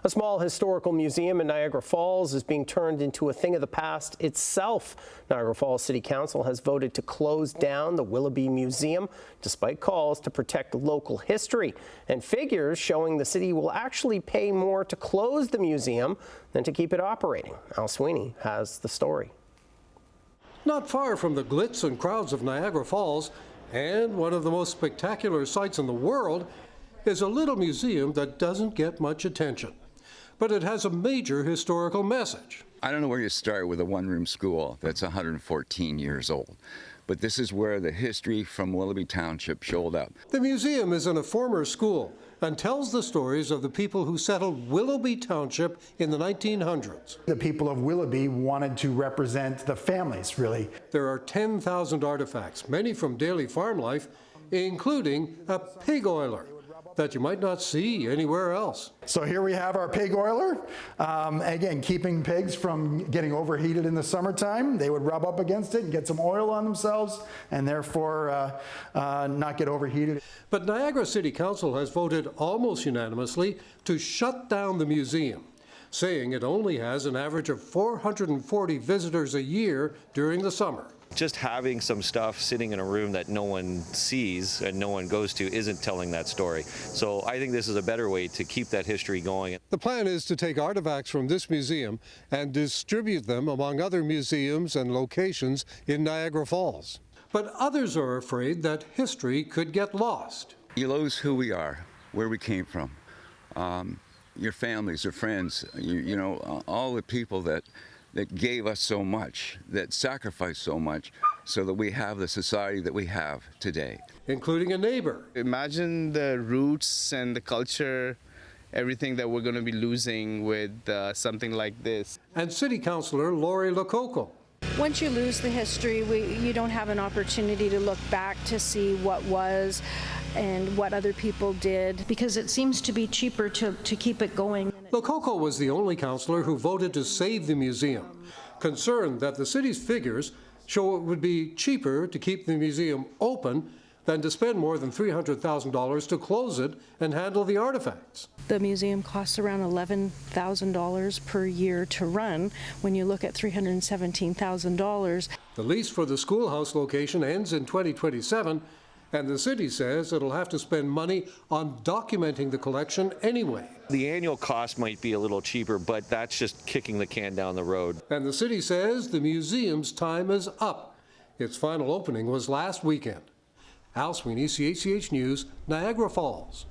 A small historical museum in Niagara Falls is being turned into a thing of the past itself. Niagara Falls City Council has voted to close down the Willoughby Museum, despite calls to protect local history and figures showing the city will actually pay more to close the museum than to keep it operating. Al Sweeney has the story. Not far from the glitz and crowds of Niagara Falls, and one of the most spectacular sights in the world, is a little museum that doesn't get much attention. But it has a major historical message. I don't know where you start with a one-room school that's 114 years old, but this is where the history from Willoughby Township showed up. The museum is in a former school and tells the stories of the people who settled Willoughby Township in the 1900s. The people of Willoughby wanted to represent the families, really. There are 10,000 artifacts, many from daily farm life, including a pig oiler that you might not see anywhere else. So here we have our pig oiler. Again, keeping pigs from getting overheated in the summertime. They would rub up against it and get some oil on themselves and therefore not get overheated. But Niagara City Council has voted almost unanimously to shut down the museum, saying it only has an average of 440 visitors a year during the summer. Just having some stuff sitting in a room that no one sees and no one goes to isn't telling that story. So I think this is a better way to keep that history going. The plan is to take artifacts from this museum and distribute them among other museums and locations in Niagara Falls. But others are afraid that history could get lost. You lose who we are, where we came from, your families, your friends, you know, all the people that gave us so much, that sacrificed so much, so that we have the society that we have today. Including a neighbor. Imagine the roots and the culture, everything that we're going to be losing with something like this. And City Councilor Lori Lococo. Once you lose the history, you don't have an opportunity to look back to see what was and what other people did, because it seems to be cheaper to keep it going. Lococo was the only councillor who voted to save the museum, concerned that the city's figures show it would be cheaper to keep the museum open than to spend more than $300,000 to close it and handle the artifacts. The museum costs around $11,000 per year to run when you look at $317,000. The lease for the schoolhouse location ends in 2027, and the city says it'll have to spend money on documenting the collection anyway. The annual cost might be a little cheaper, but that's just kicking the can down the road. And the city says the museum's time is up. Its final opening was last weekend. Al Sweeney, CHCH News, Niagara Falls.